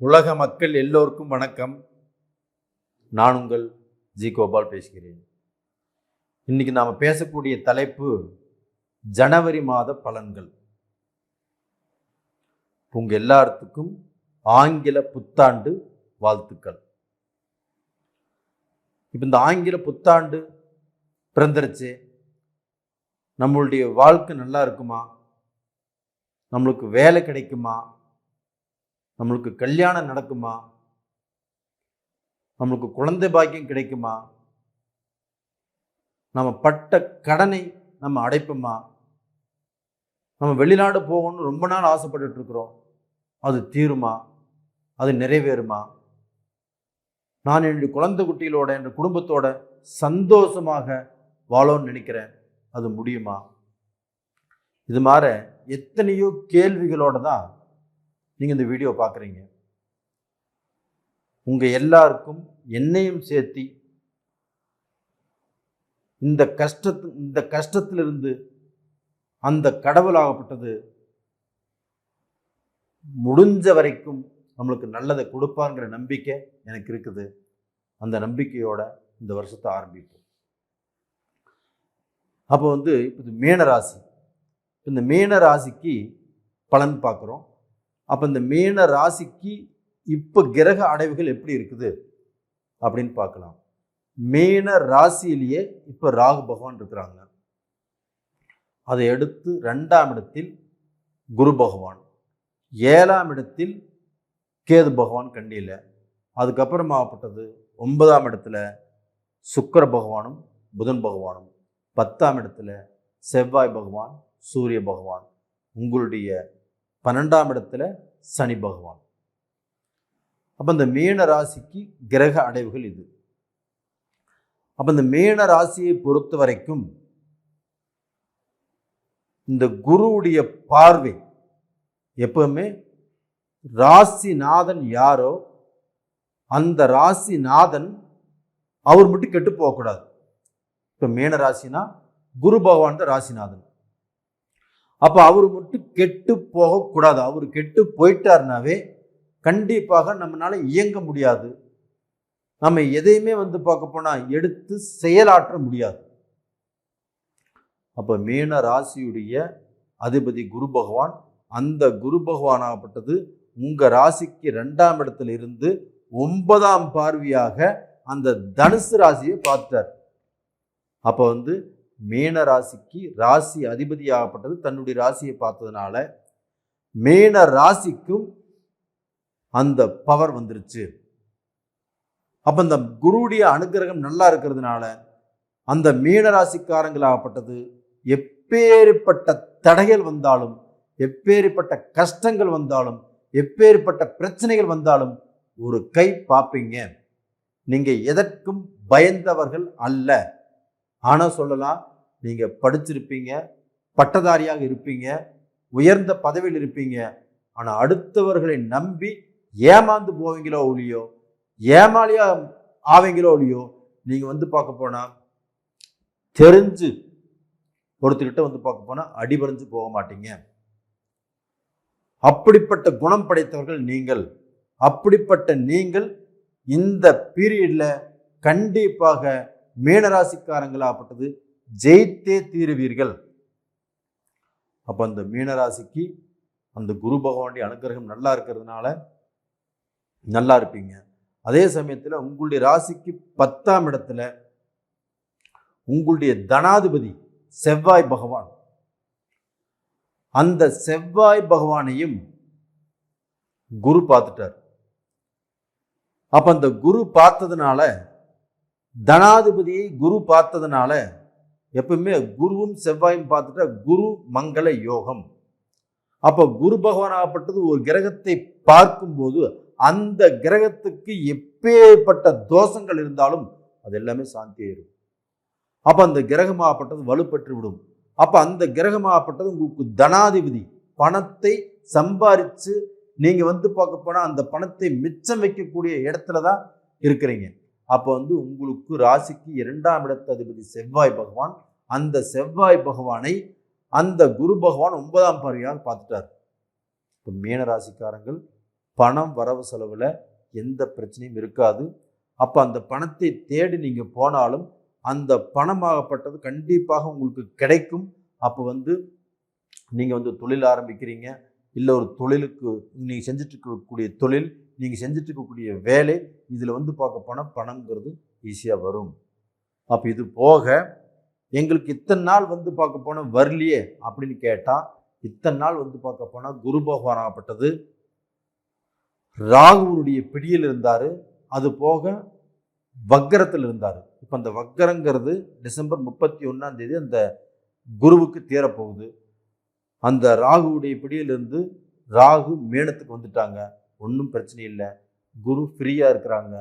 உலக மக்கள் எல்லோருக்கும் வணக்கம். நான் உங்கள் ஜி கோபால் பேசுகிறேன். இன்னைக்கு நாம் பேசக்கூடிய தலைப்பு ஜனவரி மாத பலன்கள். உங்க எல்லாத்துக்கும் ஆங்கில புத்தாண்டு வாழ்த்துக்கள். இப்போ இந்த ஆங்கில புத்தாண்டு பிறந்துருச்சு, நம்மளுடைய வாழ்க்கை நல்லா இருக்குமா? நம்மளுக்கு வேலை கிடைக்குமா? நம்மளுக்கு கல்யாணம் நடக்குமா? நம்மளுக்கு குழந்தை பாக்கியம் கிடைக்குமா? நம்ம பட்ட கடனை நம்ம அடைப்போமா? நம்ம வெளிநாடு போகணும்னு ரொம்ப நாள் ஆசைப்பட்டுட்டு இருக்கிறோம், அது தீருமா? அது நிறைவேறுமா? நான் என்னுடைய குழந்தை குட்டிகளோட என் குடும்பத்தோட சந்தோஷமாக வாழணும்னு நினைக்கிறேன், அது முடியுமா? இது மாதிரி எத்தனையோ கேள்விகளோட தான் நீங்கள் இந்த வீடியோ பார்க்குறீங்க. உங்கள் எல்லாருக்கும் என்னையும் சேர்த்தி இந்த கஷ்டத்திலிருந்து அந்த கடவுளாகப்பட்டது முடிஞ்ச வரைக்கும் நம்மளுக்கு நல்லதை கொடுப்பாங்கிற நம்பிக்கை எனக்கு இருக்குது. அந்த நம்பிக்கையோட இந்த வருஷத்தை ஆரம்பிப்போம். அப்போ இப்போ மீன ராசி, இந்த மீன ராசிக்கு பலன் பார்க்குறோம். அப்போ இந்த மீன ராசிக்கு இப்போ கிரக அடைவுகள் எப்படி இருக்குது அப்படின்னு பார்க்கலாம். மீன ராசியிலேயே இப்போ ராகு பகவான் இருக்கிறாங்க. அதை அடுத்து 2ஆம் இடத்தில் குரு பகவான், 7ஆம் இடத்தில் கேது பகவான் கண்டியில், அதுக்கப்புறமாகப்பட்டது 9ஆம் இடத்துல சுக்கிர பகவானும் புதன் பகவானும், 10ஆம் இடத்துல செவ்வாய் பகவான் சூரிய பகவான், உங்களுடைய 12ஆம் இடத்துல சனி பகவான். அப்போ இந்த மீன ராசிக்கு கிரக அடைவுகள் இது. அப்போ இந்த மீன ராசியை பொறுத்த வரைக்கும் இந்த குருவுடைய பார்வை எப்பவுமே ராசிநாதன் யாரோ அந்த ராசிநாதன் அவர் மட்டும் கெட்டு போகக்கூடாது. இப்போ மீன ராசினா குரு பகவான் தான் ராசிநாதன். அப்போ அவர் மட்டும் கெட்டு போகக்கூடாது. அவர் கெட்டு போயிட்டார்னாவே கண்டிப்பாக நம்மளால இயங்க முடியாது. நம்ம எதையுமே பார்க்க போனால் எடுத்து செயலாற்ற முடியாது. அப்போ மீன ராசியுடைய அதிபதி குரு பகவான், அந்த குரு பகவானாகப்பட்டது உங்கள் ராசிக்கு 2ஆம் இடத்துல இருந்து 9ஆம் பார்வையாக அந்த தனுசு ராசியை பார்த்தார். அப்போ மீன ராசிக்கு ராசி அதிபதியாகப்பட்டது தன்னுடைய ராசியை பார்த்ததுனால மீன ராசிக்கும் அந்த பவர் வந்துருச்சு. அப்போ இந்த குருவுடைய அனுகிரகம் நல்லா இருக்கிறதுனால அந்த மீன ராசிக்காரங்களாகப்பட்டது எப்பேற்பட்ட தடைகள் வந்தாலும், எப்பேற்பட்ட கஷ்டங்கள் வந்தாலும், எப்பேற்பட்ட பிரச்சனைகள் வந்தாலும் ஒரு கை பார்ப்பீங்க. நீங்க எதற்கும் பயந்தவர்கள் அல்ல. ஆனால் சொல்லலாம், நீங்க படிச்சிருப்பீங்க, பட்டதாரியாக இருப்பீங்க, உயர்ந்த பதவியில் இருப்பீங்க. ஆனால் அடுத்தவர்களை நம்பி ஏமாந்து போவீங்களோ ஒழியோ, ஏமாளியா ஆவீங்களோ ஒழியோ, நீங்க பார்க்க போனா தெரிஞ்சு ஒருத்தர்கிட்ட பார்க்க போனா அடிபறிஞ்சு போக மாட்டீங்க. அப்படிப்பட்ட குணம் படைத்தவர்கள் நீங்கள். அப்படிப்பட்ட நீங்கள் இந்த பீரியட்ல கண்டிப்பாக மீனராசிக்காரங்களாகப்பட்டது ஜெயித்தே தீருவீர்கள். அப்போ அந்த மீனராசிக்கு அந்த குரு பகவானுடைய அனுகிரகம் நல்லா இருக்கிறதுனால நல்லா இருப்பீங்க. அதே சமயத்தில் உங்களுடைய ராசிக்கு 10ஆம் இடத்துல உங்களுடைய தனாதிபதி செவ்வாய் பகவான், அந்த செவ்வாய் பகவானையும் குரு பார்த்துட்டார். அப்ப அந்த குரு பார்த்ததுனால, தனாதிபதியை குரு பார்த்ததுனால, எப்பவுமே குருவும் செவ்வாயும் பார்த்துட்டா குரு மங்கள யோகம். அப்ப குரு பகவான் ஆகப்பட்டது ஒரு கிரகத்தை பார்க்கும்போது அந்த கிரகத்துக்கு எப்பேற்பட்ட தோஷங்கள் இருந்தாலும் அது எல்லாமே சாந்தியாயிரும். அப்ப அந்த கிரகமாகப்பட்டது வலுப்பெற்று விடும். அப்ப அந்த கிரகமாகப்பட்டது உங்களுக்கு தனாதிபதி, பணத்தை சம்பாரிச்சு நீங்க பார்க்க போனா அந்த பணத்தை மிச்சம் வைக்கக்கூடிய இடத்துல தான் இருக்கிறீங்க. அப்போ உங்களுக்கு ராசிக்கு 2ஆம் இடத்து அதிபதி செவ்வாய் பகவான், அந்த செவ்வாய் பகவானை அந்த குரு பகவான் 9ஆம் பார்வையாக பார்த்துட்டார். இப்போ மீன ராசிக்காரங்கள் பணம் வரவு செலவில் எந்த பிரச்சனையும் இருக்காது. அப்போ அந்த பணத்தை தேடி நீங்கள் போனாலும் அந்த பணமாகப்பட்டது கண்டிப்பாக உங்களுக்கு கிடைக்கும். அப்போ நீங்கள் தொழில் ஆரம்பிக்கிறீங்க, இல்லை ஒரு தொழிலுக்கு நீங்கள் செஞ்சுட்டு இருக்கக்கூடிய தொழில், நீங்கள் செஞ்சுட்டு இருக்கக்கூடிய வேலை, இதில் பார்க்க போனால் பணங்கிறது ஈஸியாக வரும். அப்போ இது போக எங்களுக்கு இத்தனை நாள் பார்க்க போனால் வரலையே அப்படின்னு கேட்டால், இத்தனை நாள் பார்க்க போனால் குரு பகவான் ஆகப்பட்டது ராகுனுடைய பிடியில் இருந்தார், அது போக வக்கரத்தில் இருந்தார். இப்போ அந்த வக்கரங்கிறது டிசம்பர் 31 அந்த குருவுக்கு தீரப்போகுது. அந்த ராகுவுடைய பிடியிலிருந்து ராகு மீனத்துக்கு வந்துட்டாங்க, ஒன்றும் பிரச்சனை இல்லை, குரு ஃப்ரீயாக இருக்கிறாங்க.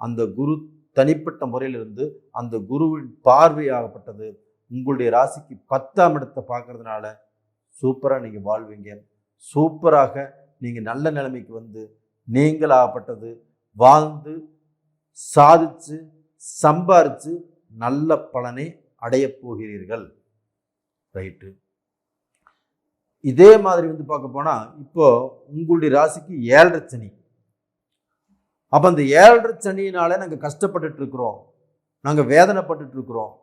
அந்த குரு தனிப்பட்ட முறையிலிருந்து அந்த குருவின் பார்வையாகப்பட்டது உங்களுடைய ராசிக்கு 10ஆம் இடத்தை பார்க்கறதுனால சூப்பராக நீங்கள் வாழ்வீங்க. சூப்பராக நீங்கள் நல்ல நிலைமைக்கு நீங்களாகப்பட்டது வாழ்ந்து சாதிச்சு சம்பாரித்து நல்ல பலனை அடைய போகிறீர்கள். ரைட்டு. இதே மாதிரி பார்க்க போனால் இப்போ உங்களுடைய ராசிக்கு 7.5 சனி. அப்போ அந்த 7.5 சனியினால நாங்கள் கஷ்டப்பட்டுட்டு இருக்கிறோம், நாங்கள் வேதனைப்பட்டு இருக்கிறோம்.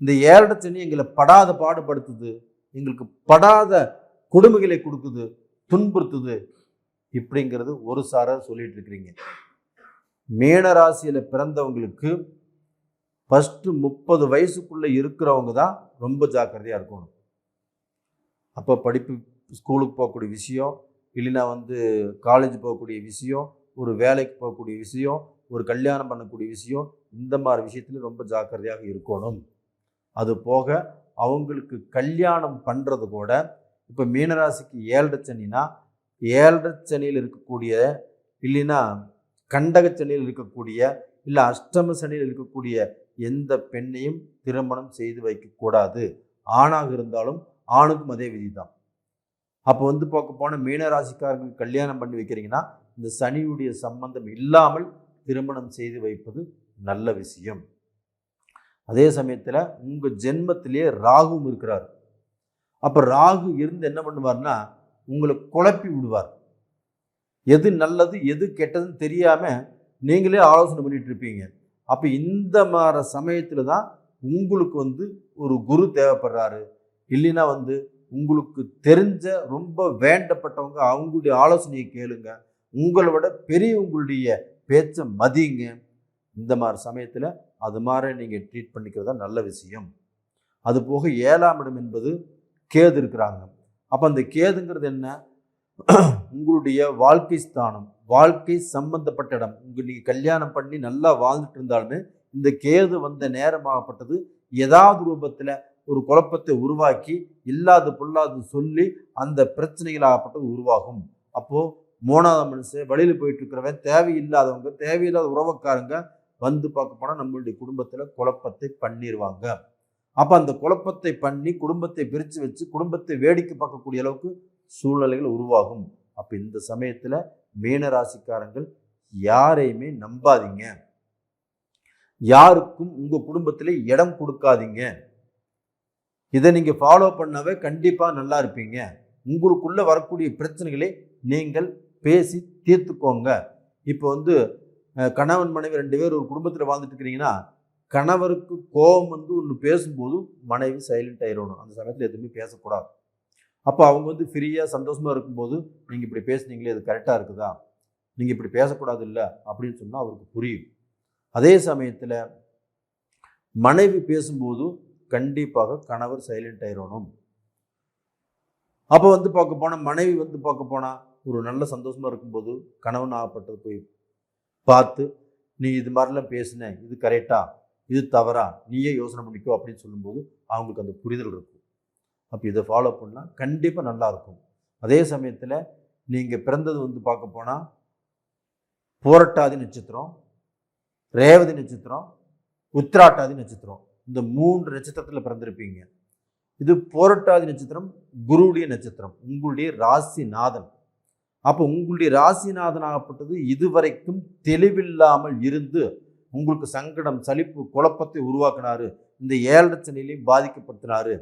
இந்த 7.5 சனி எங்களை படாத பாடுபடுத்துது, எங்களுக்கு படாத கொடுமைகளை கொடுக்குது, துன்புறுத்துது இப்படிங்கிறது ஒரு சாரார் சொல்லிட்டு இருக்கிறீங்க. மீன ராசியில் பிறந்தவங்களுக்கு ஃபஸ்ட்டு 30 வயசுக்குள்ளே இருக்கிறவங்க தான் ரொம்ப ஜாக்கிரதையாக இருக்கணும். அப்போ படிப்பு, ஸ்கூலுக்கு போகக்கூடிய விஷயம், இல்லைன்னா காலேஜ் போகக்கூடிய விஷயம், ஒரு வேலைக்கு போகக்கூடிய விஷயம், ஒரு கல்யாணம் பண்ணக்கூடிய விஷயம், இந்த மாதிரி விஷயத்துல ரொம்ப ஜாக்கிரதையாக இருக்கணும். அது போக அவங்களுக்கு கல்யாணம் பண்ணுறது கூட இப்போ மீனராசிக்கு 7.5 சனினா 7.5 சனியில் இருக்கக்கூடிய, இல்லைன்னா கண்டக சனியில் இருக்கக்கூடிய, இல்லை அஷ்டம சனியில் இருக்கக்கூடிய எந்த பெண்ணையும் திருமணம் செய்து வைக்கக்கூடாது. ஆணாக இருந்தாலும் ஆணுக்கும் அதே விதி தான். அப்போ பார்க்க போனால் மீனராசிக்காரர்கள் கல்யாணம் பண்ணி வைக்கிறீங்கன்னா இந்த சனியுடைய சம்பந்தம் இல்லாமல் திருமணம் செய்து வைப்பது நல்ல விஷயம். அதே சமயத்தில் உங்கள் ஜென்மத்திலேயே ராகுவும் இருக்கிறார். அப்போ ராகு இருந்து என்ன பண்ணுவார்னா உங்களை குழப்பி விடுவார். எது நல்லது எது கெட்டதுன்னு தெரியாமல் நீங்களே ஆலோசனை பண்ணிட்டு இருப்பீங்க. அப்போ இந்த மாதிரி சமயத்தில் தான் உங்களுக்கு ஒரு குரு தேவைப்படுறாரு. இல்லைன்னா உங்களுக்கு தெரிஞ்ச ரொம்ப வேண்டப்பட்டவங்க அவங்களுடைய ஆலோசனையை கேளுங்க, உங்களை விட பெரியவங்களுடைய பேச்சை மதிங்க. இந்த மாதிரி சமயத்தில் அது மாதிரி நீங்கள் ட்ரீட் பண்ணிக்கிறதா நல்ல விஷயம். அது போக 7ஆம் இடம் என்பது கேது இருக்கிறாங்க. அப்போ அந்த கேதுங்கிறது என்ன? உங்களுடைய வாழ்க்கை ஸ்தானம், வாழ்க்கை சம்பந்தப்பட்ட இடம். நீங்கள் கல்யாணம் பண்ணி நல்லா வாழ்ந்துட்டு இருந்தாலுமே இந்த கேது வந்த நேரமாகப்பட்டது ஏதாவது ரூபத்தில் ஒரு குழப்பத்தை உருவாக்கி இல்லாத பொல்லாது சொல்லி அந்த பிரச்சனைகளாகப்பட்டது உருவாகும். அப்போது 3ஆவது மனுஷன் வழியில் போயிட்டு இருக்கிறவன், தேவையில்லாதவங்க, தேவையில்லாத உறவுக்காரங்க பார்க்க போனால் நம்மளுடைய குடும்பத்தில் குழப்பத்தை பண்ணிடுவாங்க. அப்போ அந்த குழப்பத்தை பண்ணி குடும்பத்தை பிரித்து வச்சு குடும்பத்தை வேடிக்கை பார்க்கக்கூடிய அளவுக்கு சூழ்நிலைகள் உருவாகும். அப்போ இந்த சமயத்தில் மீனராசிக்காரங்கள் யாரையுமே நம்பாதீங்க, யாருக்கும் உங்கள் குடும்பத்தில் இடம் கொடுக்காதீங்க. இதை நீங்கள் ஃபாலோ பண்ணவே கண்டிப்பாக நல்லா இருப்பீங்க. உங்களுக்குள்ளே வரக்கூடிய பிரச்சனைகளை நீங்கள் பேசி தீர்த்துக்கோங்க. இப்போ கணவன் மனைவி 2 பேர் ஒரு குடும்பத்தில் வாழ்ந்துட்டு இருக்கிறீங்கன்னா கணவருக்கு கோபம் ஒன்று பேசும்போது மனைவி சைலண்ட் ஆயிடணும். அந்த சமயத்தில் எதுவுமே பேசக்கூடாது. அப்போ அவங்க ஃப்ரீயாக சந்தோஷமாக இருக்கும்போது நீங்கள் இப்படி பேசுனீங்களே, அது கரெக்டாக இருக்குதா, நீங்கள் இப்படி பேசக்கூடாது இல்லை அப்படின்னு சொன்னால் அவருக்கு புரியும். அதே சமயத்தில் மனைவி பேசும்போது கண்டிப்பாக கணவர் சைலண்ட் ஆயிடணும். அப்போ பார்க்க போனால் மனைவி பார்க்க போனால் ஒரு நல்ல சந்தோஷமாக இருக்கும்போது கணவன் ஆகப்பட்டது போய் பார்த்து, நீ இது மாதிரிலாம் பேசுன, இது கரெக்டா, இது தவறா, நீயே யோசனை பண்ணிக்கோ அப்படின்னு சொல்லும்போது அவங்களுக்கு அந்த புரிதல் இருக்கும். அப்போ இதை ஃபாலோ பண்ணால் கண்டிப்பாக நல்லாயிருக்கும். அதே சமயத்தில் நீங்கள் பிறந்தது பார்க்க போனால் பூரட்டாதி நட்சத்திரம், ரேவதி நட்சத்திரம், உத்திராட்டாதி நட்சத்திரம், இந்த 3 நட்சத்திரத்தில் பிறந்திருப்பீங்க. இது பூரட்டாதி நட்சத்திரம் குருவுடைய நட்சத்திரம், உங்களுடைய ராசிநாதன். அப்போ உங்களுடைய ராசிநாதனாகப்பட்டது இதுவரைக்கும் தெளிவில்லாமல் இருந்து உங்களுக்கு சங்கடம், சலிப்பு, குழப்பத்தை உருவாக்கினாரு. இந்த 7.5 சனிலையும் பாதிக்கப்படுத்தினாரு.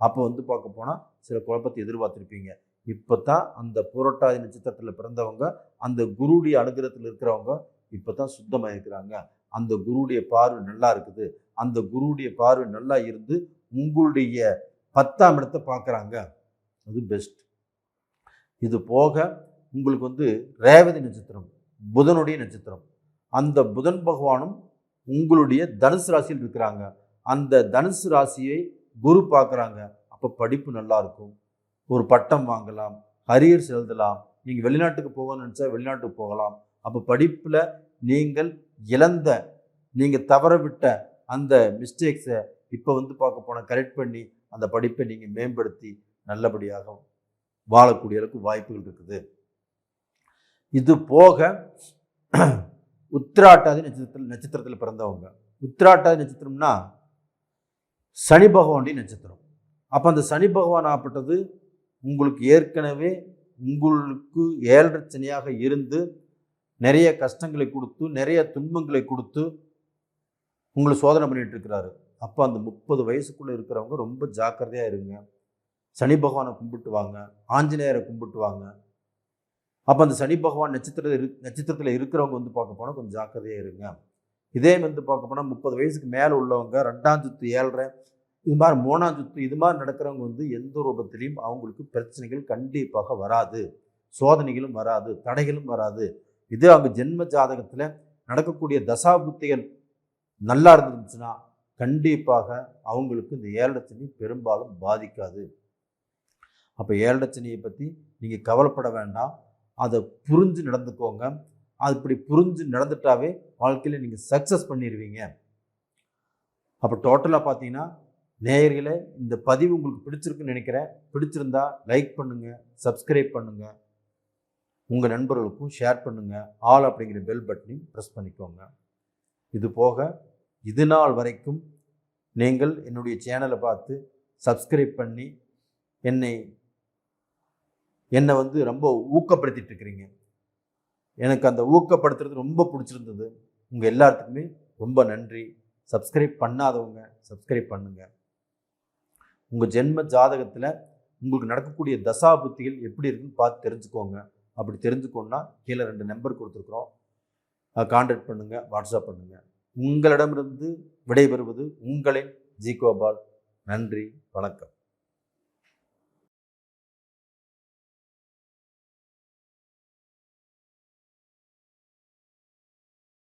அப்போ பார்க்க போனால் சில குழப்பத்தை எதிர்பார்த்துருப்பீங்க. இப்போ தான் அந்த புரட்டாதி நட்சத்திரத்தில் பிறந்தவங்க அந்த குருடைய அனுகிரகத்தில் இருக்கிறவங்க இப்போ தான் சுத்தமாக இருக்கிறாங்க. அந்த குருடைய பார்வை நல்லா இருக்குது. அந்த குருடைய பார்வை நல்லா இருந்து உங்களுடைய 10ஆம் இடத்தை பார்க்குறாங்க. அது பெஸ்ட். இது போக உங்களுக்கு வந்து ரேவதி நட்சத்திரம் புதனுடைய நட்சத்திரம். அந்த புதன் பகவானும் உங்களுடைய தனுசு ராசியில் இருக்கிறாங்க. அந்த தனுசு ராசியை குரு பார்க்குறாங்க. அப்போ படிப்பு நல்லா இருக்கும். ஒரு பட்டம் வாங்கலாம், அரியர்ஸ் எழுதலாம். நீங்கள் வெளிநாட்டுக்கு போகணும்னு நினச்சா வெளிநாட்டுக்கு போகலாம். அப்போ படிப்பில் நீங்கள் இழந்த, நீங்கள் தவற விட்ட அந்த மிஸ்டேக்ஸை இப்போ வந்து பார்க்க போனால் கரெக்ட் பண்ணி அந்த படிப்பை நீங்கள் மேம்படுத்தி நல்லபடியாக வாழக்கூடிய அளவுக்கு வாய்ப்புகள் இருக்குது. இது போக உத்திராட்டாதி நட்சத்திரத்தில் பிறந்தவங்க. உத்திராட்டாதி நட்சத்திரம்னா சனி பகவானுடைய நட்சத்திரம். அப்போ அந்த சனி பகவான் ஆப்பட்டது உங்களுக்கு ஏற்கனவே உங்களுக்கு 7.5 சனியாக இருந்து நிறைய கஷ்டங்களை கொடுத்து நிறைய துன்பங்களை கொடுத்து உங்களை சோதனை பண்ணிட்டு இருக்கிறாரு. அப்போ அந்த 30 வயசுக்குள்ளே இருக்கிறவங்க ரொம்ப ஜாக்கிரதையாக இருங்க. சனி பகவானை கும்பிட்டு வாங்க, ஆஞ்சநேயரை கும்பிட்டு வாங்க. அப்போ அந்த சனி பகவான் நட்சத்திரத்தில் இருக்கிறவங்க வந்து பார்க்க போனால் கொஞ்சம் ஜாக்கிரதையாக இருங்க. இதே வந்து பார்க்க போனால் 30 வயசுக்கு மேலே உள்ளவங்க 2ஆம் சுத்து 7.5 இது மாதிரி 3ஆம் சுத்து இது மாதிரி நடக்கிறவங்க வந்து எந்த ரூபத்திலையும் அவங்களுக்கு பிரச்சனைகள் கண்டிப்பாக வராது, சோதனைகளும் வராது, தடைகளும் வராது. இது அவங்க ஜென்ம ஜாதகத்தில் நடக்கக்கூடிய தசாபுத்திகள் நல்லா இருந்துச்சுன்னா கண்டிப்பாக அவங்களுக்கு இந்த 7.5 சனி பெரும்பாலும் பாதிக்காது. அப்போ 7.5 சனியை பற்றி நீங்கள் கவலைப்பட வேண்டாம். அதை புரிஞ்சு நடந்துக்கோங்க. அது இப்படி புரிஞ்சு நடந்துட்டாவே வாழ்க்கையில் நீங்கள் சக்ஸஸ் பண்ணிடுவீங்க. அப்போ டோட்டலாக பார்த்தீங்கன்னா நேயர்களே, இந்த பதிவு உங்களுக்கு பிடிச்சிருக்குன்னு நினைக்கிறேன். பிடிச்சிருந்தா லைக் பண்ணுங்கள், சப்ஸ்கிரைப் பண்ணுங்கள், உங்கள் நண்பர்களுக்கும் ஷேர் பண்ணுங்கள், ஆல் அப்படிங்கிற பெல் பட்டனையும் ப்ரெஸ் பண்ணிக்கோங்க. இது போக இது நாள் வரைக்கும் நீங்கள் என்னுடைய சேனலை பார்த்து சப்ஸ்கிரைப் பண்ணி என்னை வந்து ரொம்ப ஊக்கப்படுத்திட்டு இருக்கிறீங்க. எனக்கு அந்த ஊக்கப்படுத்துறது ரொம்ப பிடிச்சிருந்தது. உங்கள் எல்லாத்துக்குமே ரொம்ப நன்றி. சப்ஸ்கிரைப் பண்ணாதவங்க சப்ஸ்கிரைப் பண்ணுங்கள். உங்கள் ஜென்ம ஜாதகத்தில் உங்களுக்கு நடக்கக்கூடிய தசா புத்திகள் எப்படி இருக்குன்னு பார்த்து தெரிஞ்சுக்கோங்க. அப்படி தெரிஞ்சுக்கோன்னா கீழே 2 நம்பர் கொடுத்துருக்குறோம். கான்டாக்ட் பண்ணுங்கள், வாட்ஸ்அப் பண்ணுங்கள். உங்களிடமிருந்து விடைபெறுவது உங்களின் ஜி கோபால். நன்றி, வணக்கம்.